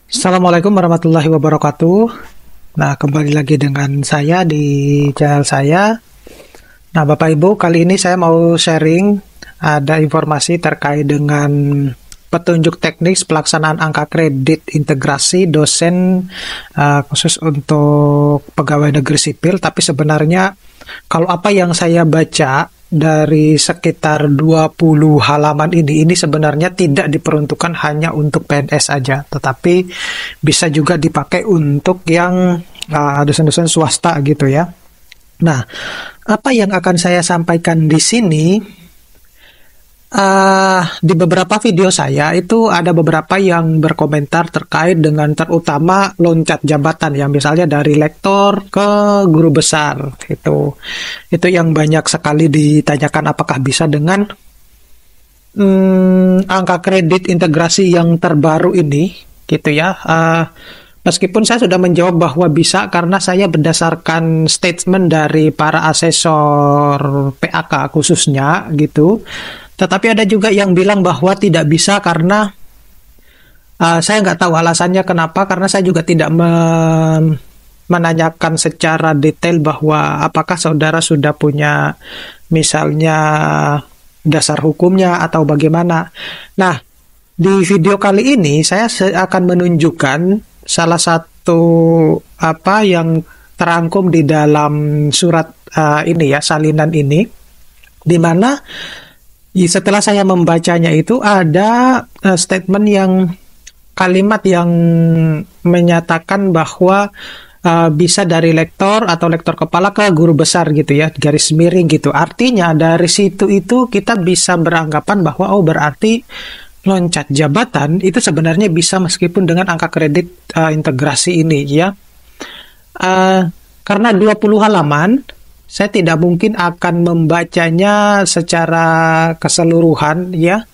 Assalamualaikum warahmatullahi wabarakatuh. Nah, kembali lagi dengan saya di channel saya. Nah, Bapak Ibu, kali ini saya mau sharing ada informasi terkait dengan petunjuk teknis pelaksanaan angka kredit integrasi dosen khusus untuk pegawai negeri sipil. Tapi sebenarnya kalau apa yang saya baca dari sekitar 20 halaman ini sebenarnya tidak diperuntukkan hanya untuk PNS saja, tetapi bisa juga dipakai untuk yang dosen-dosen swasta gitu ya. Nah, apa yang akan saya sampaikan di sini, di beberapa video saya itu ada beberapa yang berkomentar terkait dengan terutama loncat jabatan yang misalnya dari lektor ke guru besar itu yang banyak sekali ditanyakan apakah bisa dengan angka kredit integrasi yang terbaru ini gitu ya. Meskipun saya sudah menjawab bahwa bisa karena saya berdasarkan statement dari para asesor PAK khususnya gitu. Tetapi ada juga yang bilang bahwa tidak bisa karena saya nggak tahu alasannya kenapa, karena saya juga tidak menanyakan secara detail bahwa apakah saudara sudah punya misalnya dasar hukumnya atau bagaimana. Nah, di video kali ini saya akan menunjukkan salah satu apa yang terangkum di dalam surat ini ya, salinan ini, di mana setelah saya membacanya itu ada statement yang kalimat yang menyatakan bahwa bisa dari lektor atau lektor kepala ke guru besar gitu ya, garis miring gitu. Artinya dari situ itu kita bisa beranggapan bahwa berarti loncat jabatan itu sebenarnya bisa meskipun dengan angka kredit integrasi ini ya. Karena 20 halaman saya tidak mungkin akan membacanya secara keseluruhan ya.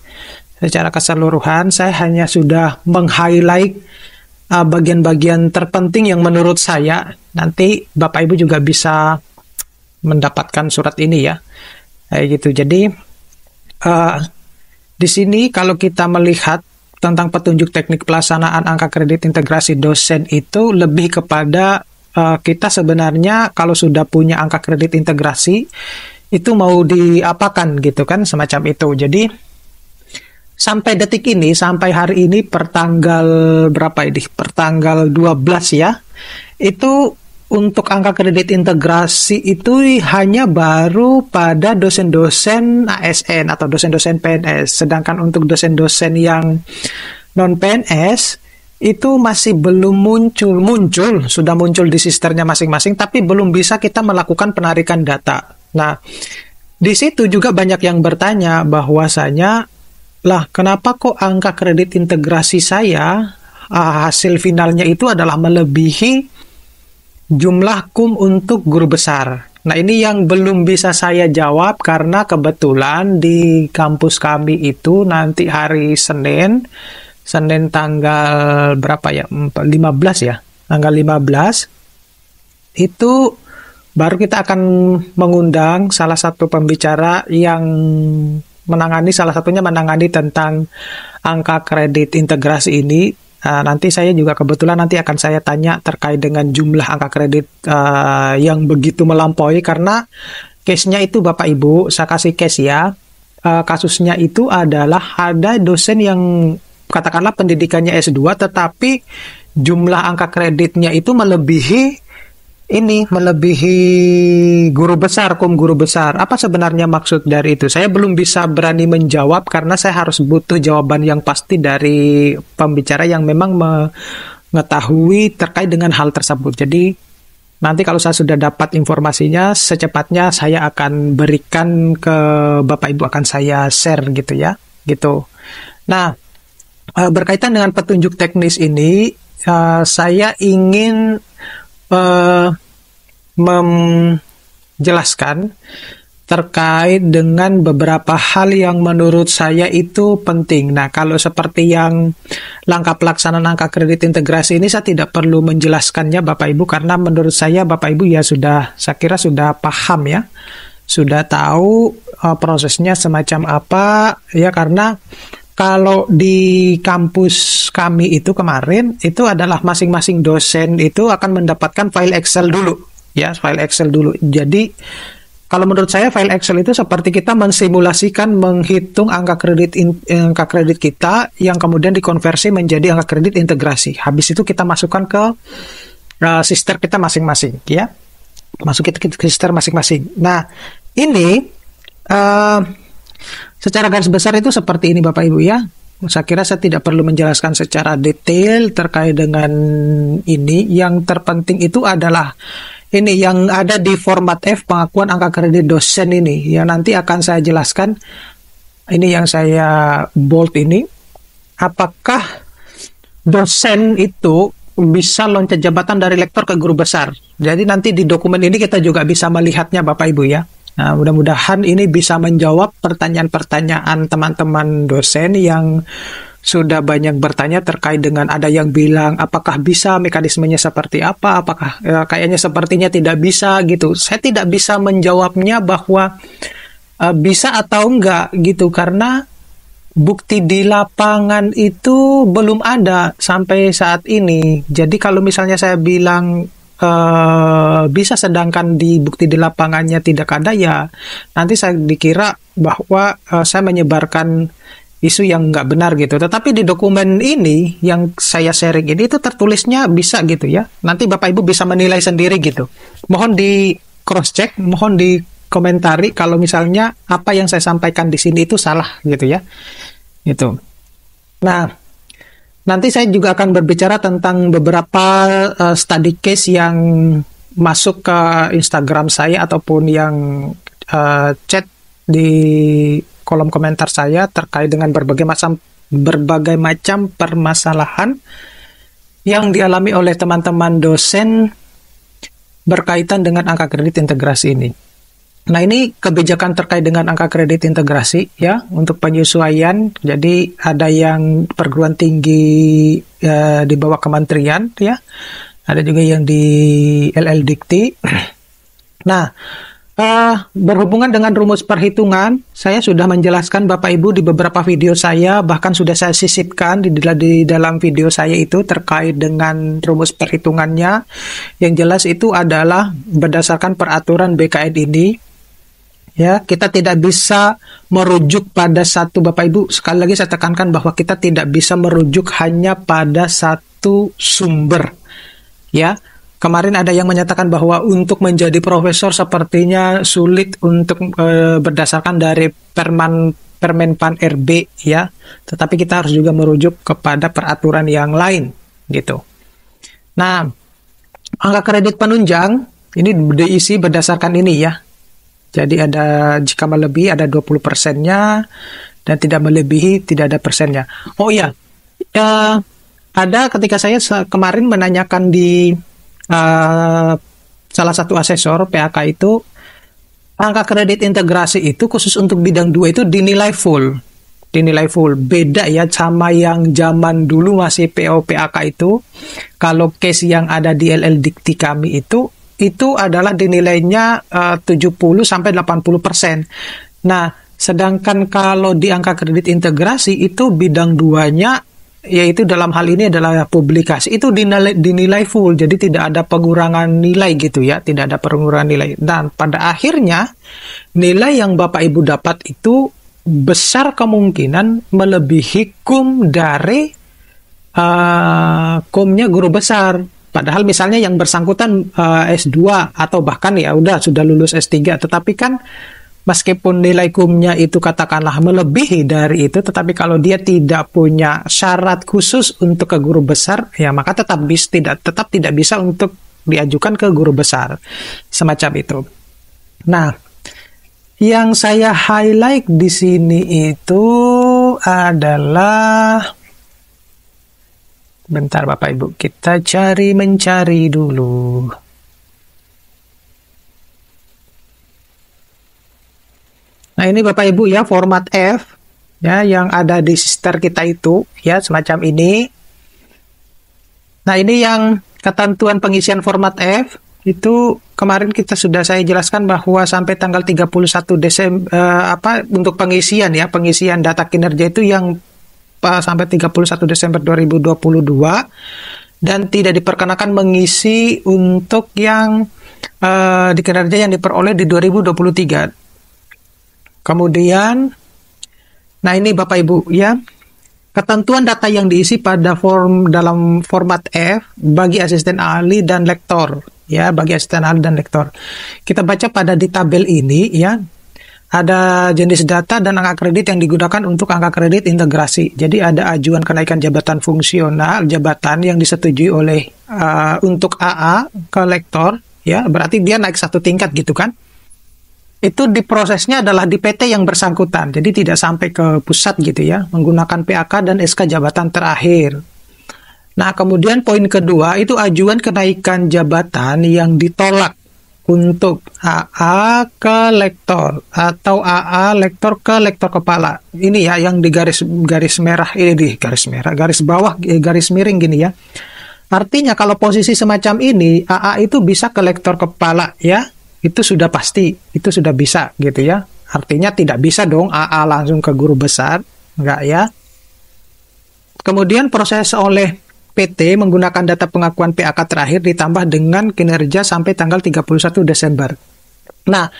Secara keseluruhan saya hanya sudah meng-highlight bagian-bagian terpenting yang menurut saya. Nanti Bapak Ibu juga bisa mendapatkan surat ini ya. Kayak gitu. Jadi di sini kalau kita melihat tentang petunjuk teknik pelaksanaan angka kredit integrasi dosen itu lebih kepada kita sebenarnya kalau sudah punya angka kredit integrasi itu mau diapakan gitu kan, semacam itu. Jadi sampai detik ini, sampai hari ini pertanggal berapa ini? Pertanggal 12 ya. Itu untuk angka kredit integrasi itu hanya baru pada dosen-dosen ASN atau dosen-dosen PNS. Sedangkan untuk dosen-dosen yang non PNS itu masih belum muncul, sudah muncul di sisternya masing-masing, tapi belum bisa kita melakukan penarikan data. Nah, di situ juga banyak yang bertanya bahwasanya, lah kenapa kok angka kredit integrasi saya, hasil finalnya itu adalah melebihi jumlah KUM untuk guru besar. Nah, ini yang belum bisa saya jawab karena kebetulan di kampus kami itu nanti hari Senin tanggal berapa ya? 15 ya. Tanggal 15 itu baru kita akan mengundang salah satu pembicara yang salah satunya menangani tentang angka kredit integrasi ini. Nanti saya juga kebetulan nanti akan saya tanya terkait dengan jumlah angka kredit yang begitu melampaui, karena case-nya itu Bapak Ibu, saya kasih case ya. Kasusnya itu adalah ada dosen yang katakanlah pendidikannya S2 tetapi jumlah angka kreditnya itu melebihi guru besar, KUM guru besar. Apa sebenarnya maksud dari itu? Saya belum bisa berani menjawab karena saya harus butuh jawaban yang pasti dari pembicara yang memang mengetahui terkait dengan hal tersebut. Jadi nanti kalau saya sudah dapat informasinya, secepatnya saya akan berikan ke Bapak Ibu, akan saya share gitu ya, gitu. Nah, berkaitan dengan petunjuk teknis ini, saya ingin menjelaskan terkait dengan beberapa hal yang menurut saya itu penting. Nah, kalau seperti yang langkah pelaksanaan angka kredit integrasi ini saya tidak perlu menjelaskannya Bapak Ibu, karena menurut saya Bapak Ibu ya saya kira sudah paham ya, sudah tahu prosesnya semacam apa ya, karena kalau di kampus kami itu kemarin itu adalah masing-masing dosen itu akan mendapatkan file Excel dulu, ya, file Excel dulu. Jadi kalau menurut saya file Excel itu seperti kita mensimulasikan, menghitung angka kredit kita yang kemudian dikonversi menjadi angka kredit integrasi. Habis itu kita masukkan ke sister kita masing-masing, ya, masuk ke sister masing-masing. Nah, ini secara garis besar itu seperti ini Bapak Ibu ya. Saya kira saya tidak perlu menjelaskan secara detail terkait dengan ini. Yang terpenting itu adalah ini yang ada di format F, pengakuan angka kredit dosen ini. Yang nanti akan saya jelaskan. Ini yang saya bold ini. Apakah dosen itu bisa loncat jabatan dari lektor ke guru besar? Jadi nanti di dokumen ini kita juga bisa melihatnya Bapak Ibu ya. Nah, mudah-mudahan ini bisa menjawab pertanyaan-pertanyaan teman-teman dosen yang sudah banyak bertanya terkait dengan ada yang bilang apakah bisa, mekanismenya seperti apa, apakah kayaknya sepertinya tidak bisa gitu. Saya tidak bisa menjawabnya bahwa bisa atau enggak gitu karena bukti di lapangan itu belum ada sampai saat ini. Jadi kalau misalnya saya bilang bisa sedangkan di bukti di lapangannya tidak ada, ya nanti saya dikira bahwa saya menyebarkan isu yang nggak benar gitu. Tetapi di dokumen ini yang saya sharing ini itu tertulisnya bisa gitu ya. Nanti Bapak Ibu bisa menilai sendiri gitu. Mohon di cross check, mohon di komentari kalau misalnya apa yang saya sampaikan di sini itu salah gitu ya. Gitu. Nah, nanti saya juga akan berbicara tentang beberapa study case yang masuk ke Instagram saya ataupun yang chat di kolom komentar saya terkait dengan berbagai macam permasalahan yang dialami oleh teman-teman dosen berkaitan dengan angka kredit integrasi ini. Nah, ini kebijakan terkait dengan angka kredit integrasi ya untuk penyesuaian. Jadi ada yang perguruan tinggi di bawah kementerian ya. Ada juga yang di LLDikti. Nah, berhubungan dengan rumus perhitungan, saya sudah menjelaskan Bapak Ibu di beberapa video saya, bahkan sudah saya sisipkan di dalam video saya itu terkait dengan rumus perhitungannya. Yang jelas itu adalah berdasarkan peraturan BKN ini. Ya, kita tidak bisa merujuk pada satu, Bapak Ibu, sekali lagi saya tekankan bahwa kita tidak bisa merujuk hanya pada satu sumber. Ya, kemarin ada yang menyatakan bahwa untuk menjadi profesor sepertinya sulit untuk berdasarkan dari Permenpan RB ya, tetapi kita harus juga merujuk kepada peraturan yang lain gitu. Nah, angka kredit penunjang ini diisi berdasarkan ini ya. Jadi ada jika melebihi ada 20%-nya dan tidak melebihi tidak ada persennya. Oh iya, ada ketika saya kemarin menanyakan di salah satu asesor PAK itu, angka kredit integrasi itu khusus untuk bidang 2 itu dinilai full. Dinilai full. Beda ya sama yang zaman dulu masih PO PAK itu. Kalau case yang ada di LLDikti kami itu adalah dinilainya 70-80%. Nah, sedangkan kalau di angka kredit integrasi itu bidang 2-nya, yaitu dalam hal ini adalah publikasi, itu dinilai full, jadi tidak ada pengurangan nilai gitu ya, tidak ada pengurangan nilai. Dan pada akhirnya, nilai yang Bapak Ibu dapat itu besar kemungkinan melebihi KUM dari KUM-nya guru besar. Padahal misalnya yang bersangkutan S2 atau bahkan ya sudah lulus S3, tetapi kan meskipun nilai KUM-nya itu katakanlah melebihi dari itu, tetapi kalau dia tidak punya syarat khusus untuk ke guru besar, ya maka tetap tidak bisa untuk diajukan ke guru besar. Semacam itu. Nah, yang saya highlight di sini itu adalah, bentar Bapak Ibu, kita mencari dulu. Nah, ini Bapak Ibu ya, format F ya yang ada di sister kita itu ya semacam ini. Nah, ini yang ketentuan pengisian format F itu kemarin saya jelaskan bahwa sampai tanggal 31 Desember untuk pengisian data kinerja itu yang sampai 31 Desember 2022 dan tidak diperkenakan mengisi untuk yang di kinerja yang diperoleh di 2023. Kemudian, nah ini Bapak Ibu ya, ketentuan data yang diisi pada dalam format F bagi asisten ahli dan lektor ya, bagi asisten ahli dan lektor. Kita baca pada di tabel ini ya, ada jenis data dan angka kredit yang digunakan untuk angka kredit integrasi. Jadi ada ajuan kenaikan jabatan fungsional, jabatan yang disetujui oleh untuk AA ke lektor, ya berarti dia naik satu tingkat gitu kan. Itu diprosesnya adalah di PT yang bersangkutan, jadi tidak sampai ke pusat gitu ya, menggunakan PAK dan SK jabatan terakhir. Nah kemudian poin kedua itu ajuan kenaikan jabatan yang ditolak untuk AA ke lektor atau AA lektor ke lektor kepala. Ini ya yang di garis merah ini, di garis merah, garis bawah, garis miring gini ya. Artinya kalau posisi semacam ini AA itu bisa ke lektor kepala ya. Itu sudah pasti, itu sudah bisa gitu ya. Artinya tidak bisa dong AA langsung ke guru besar, enggak ya. Kemudian proses oleh PT menggunakan data pengakuan PAK terakhir ditambah dengan kinerja sampai tanggal 31 Desember. Nah,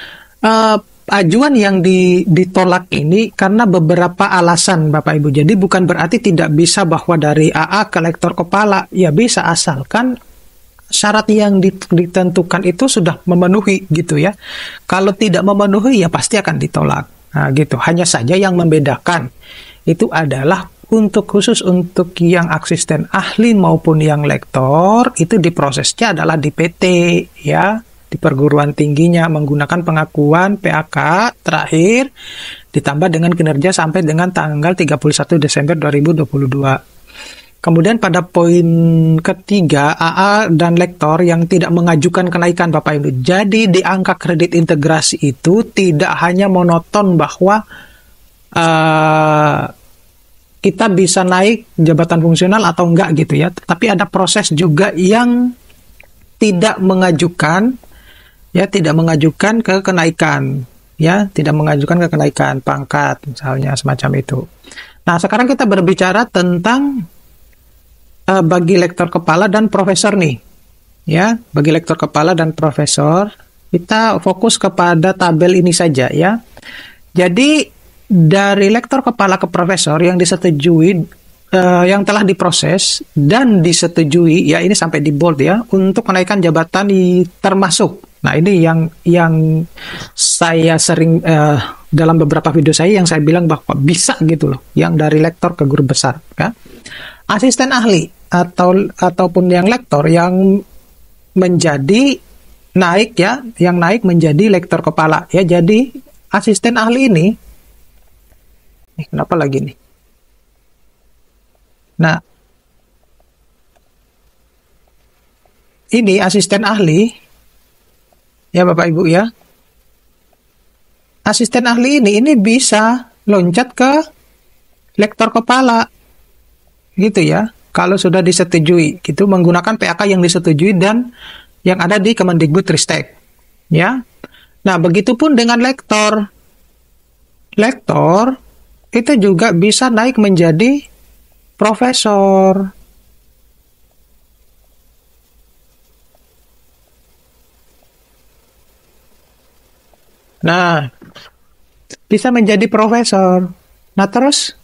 ajuan yang ditolak ini karena beberapa alasan Bapak Ibu. Jadi bukan berarti tidak bisa bahwa dari AA ke lektor kepala, ya bisa asalkan syarat yang ditentukan itu sudah memenuhi gitu ya. Kalau tidak memenuhi ya pasti akan ditolak. Nah, gitu. Hanya saja yang membedakan itu adalah khusus untuk yang asisten ahli maupun yang lektor itu diprosesnya adalah di PT ya, di perguruan tingginya menggunakan pengakuan PAK terakhir ditambah dengan kinerja sampai dengan tanggal 31 Desember 2022. Kemudian pada poin ketiga, AA dan lektor yang tidak mengajukan kenaikan Bapak Ibu. Jadi di angka kredit integrasi itu tidak hanya monoton bahwa kita bisa naik jabatan fungsional atau enggak gitu ya. Tapi ada proses juga yang tidak mengajukan ya, tidak mengajukan ke kenaikan ya, tidak mengajukan ke kenaikan pangkat misalnya semacam itu. Nah, sekarang kita berbicara tentang bagi lektor kepala dan profesor nih. Ya, bagi lektor kepala dan profesor, kita fokus kepada tabel ini saja ya. Jadi dari lektor kepala ke profesor yang disetujui, yang telah diproses dan disetujui, ya ini sampai di bold ya, untuk kenaikan jabatan termasuk. Nah ini yang saya sering dalam beberapa video saya yang saya bilang bahwa bisa gitu loh, yang dari lektor ke guru besar. Ya. Asisten ahli ataupun yang lektor yang menjadi naik ya, yang naik menjadi lektor kepala ya. Jadi asisten ahli ini kenapa lagi nih? Nah, ini asisten ahli, ya Bapak Ibu ya. Asisten ahli ini bisa loncat ke lektor kepala, gitu ya. Kalau sudah disetujui, gitu menggunakan PAK yang disetujui dan yang ada di Kemendikbudristek, ya. Nah, begitupun dengan lektor. Lektor itu juga bisa naik menjadi profesor. Nah, bisa menjadi profesor. Nah, terus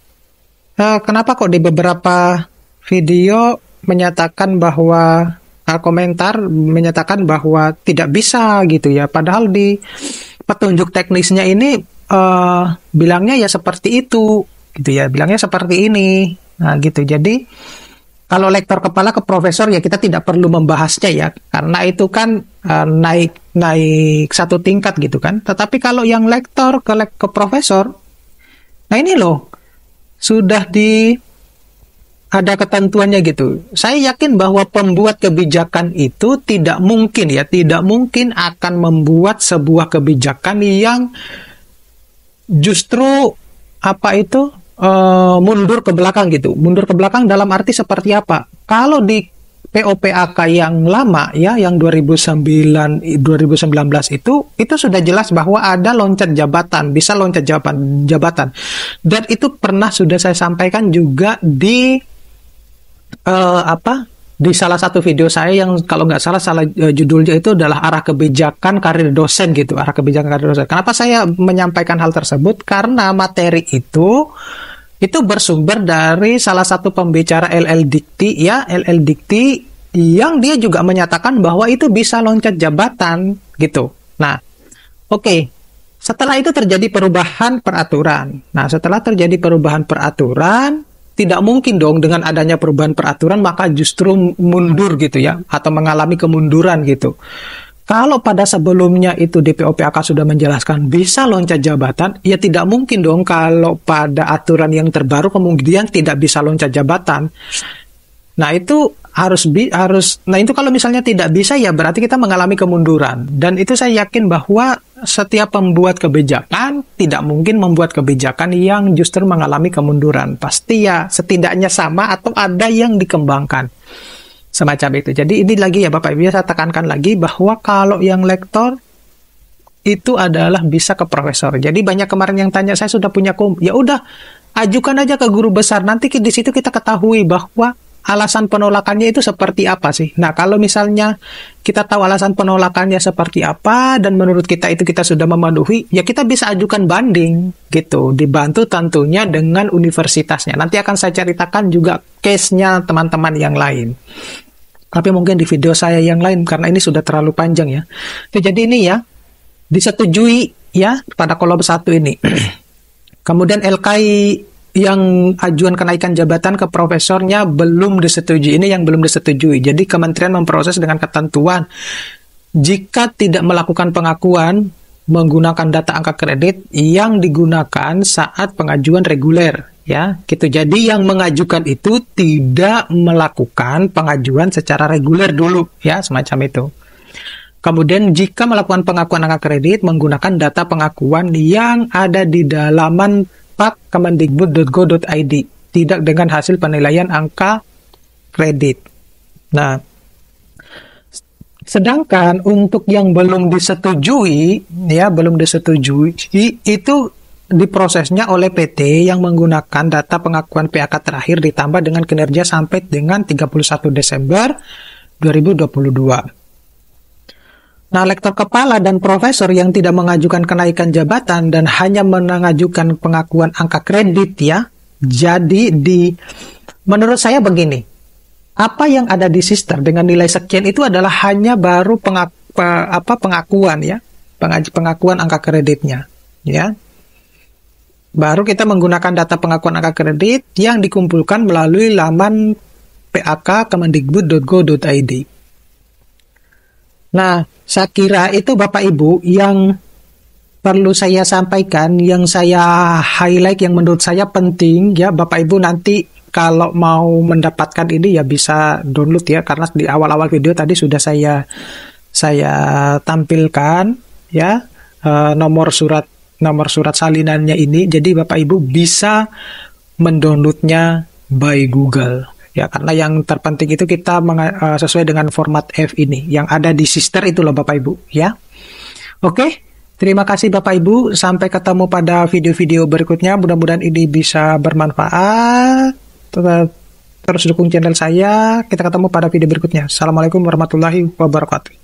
kenapa kok di beberapa video menyatakan bahwa komentar menyatakan bahwa tidak bisa gitu ya. Padahal di petunjuk teknisnya ini bilangnya ya seperti itu gitu ya, bilangnya seperti ini. Nah gitu, jadi kalau lektor kepala ke profesor ya kita tidak perlu membahasnya ya, karena itu kan naik satu tingkat gitu kan. Tetapi kalau yang lektor ke profesor, nah ini loh sudah ada ketentuannya gitu. Saya yakin bahwa pembuat kebijakan itu tidak mungkin akan membuat sebuah kebijakan yang justru mundur ke belakang gitu. Mundur ke belakang dalam arti seperti apa? Kalau di POPAK yang lama ya, yang 2019 itu sudah jelas bahwa ada loncat jabatan, bisa loncat jabatan. Dan itu pernah sudah saya sampaikan juga di di salah satu video saya yang kalau nggak salah judulnya itu adalah arah kebijakan karir dosen gitu, arah kebijakan karir dosen. Kenapa saya menyampaikan hal tersebut? Karena materi itu bersumber dari salah satu pembicara LL Dikti ya, LL Dikti yang dia juga menyatakan bahwa itu bisa loncat jabatan gitu. Nah, oke. Setelah itu terjadi perubahan peraturan. Nah, setelah terjadi perubahan peraturan, tidak mungkin dong dengan adanya perubahan peraturan maka justru mundur gitu ya, atau mengalami kemunduran gitu. Kalau pada sebelumnya itu DPOPAK sudah menjelaskan bisa loncat jabatan, ya tidak mungkin dong kalau pada aturan yang terbaru kemudian tidak bisa loncat jabatan. Nah itu harus nah itu kalau misalnya tidak bisa ya berarti kita mengalami kemunduran. Dan itu saya yakin bahwa setiap pembuat kebijakan tidak mungkin membuat kebijakan yang justru mengalami kemunduran. Pasti ya setidaknya sama atau ada yang dikembangkan. Semacam itu. Jadi ini lagi ya Bapak Ibu, saya tekankan lagi bahwa kalau yang lektor itu adalah bisa ke profesor. Jadi banyak kemarin yang tanya, saya sudah punya ya udah ajukan aja ke guru besar. Nanti di situ kita ketahui bahwa alasan penolakannya itu seperti apa sih. Nah kalau misalnya kita tahu alasan penolakannya seperti apa dan menurut kita itu kita sudah memenuhi, ya kita bisa ajukan banding gitu. Dibantu tentunya dengan universitasnya. Nanti akan saya ceritakan juga case-nya teman-teman yang lain. Tapi mungkin di video saya yang lain karena ini sudah terlalu panjang ya. Jadi ini ya disetujui ya pada kolom 1 ini. Kemudian LKI yang ajuan kenaikan jabatan ke profesornya belum disetujui. Ini yang belum disetujui. Jadi kementerian memproses dengan ketentuan jika tidak melakukan pengakuan menggunakan data angka kredit yang digunakan saat pengajuan reguler. Ya, gitu. Jadi yang mengajukan itu tidak melakukan pengajuan secara reguler dulu, ya, semacam itu. Kemudian jika melakukan pengakuan angka kredit menggunakan data pengakuan yang ada di dalaman kemendikbud.go.id, tidak dengan hasil penilaian angka kredit. Nah, sedangkan untuk yang belum disetujui, ya, belum disetujui, itu diprosesnya oleh PT yang menggunakan data pengakuan PAK terakhir ditambah dengan kinerja sampai dengan 31 Desember 2022. Nah, lektor kepala dan profesor yang tidak mengajukan kenaikan jabatan dan hanya mengajukan pengakuan angka kredit ya. Jadi menurut saya begini. Apa yang ada di Sister dengan nilai sekian itu adalah hanya baru pengakuan ya. Pengakuan angka kreditnya, ya. Baru kita menggunakan data pengakuan angka kredit yang dikumpulkan melalui laman PAK kemendikbud.go.id. Nah, saya kira itu Bapak Ibu yang perlu saya sampaikan, yang saya highlight, yang menurut saya penting ya. Bapak Ibu nanti kalau mau mendapatkan ini ya bisa download ya, karena di awal-awal video tadi sudah saya tampilkan ya nomor surat salinannya ini. Jadi Bapak Ibu bisa mendownloadnya by Google ya, karena yang terpenting itu kita sesuai dengan format F ini yang ada di Sister itu loh Bapak Ibu ya. Oke, terima kasih Bapak Ibu, sampai ketemu pada video-video berikutnya. Mudah-mudahan ini bisa bermanfaat. Terus dukung channel saya. Kita ketemu pada video berikutnya. Assalamualaikum warahmatullahi wabarakatuh.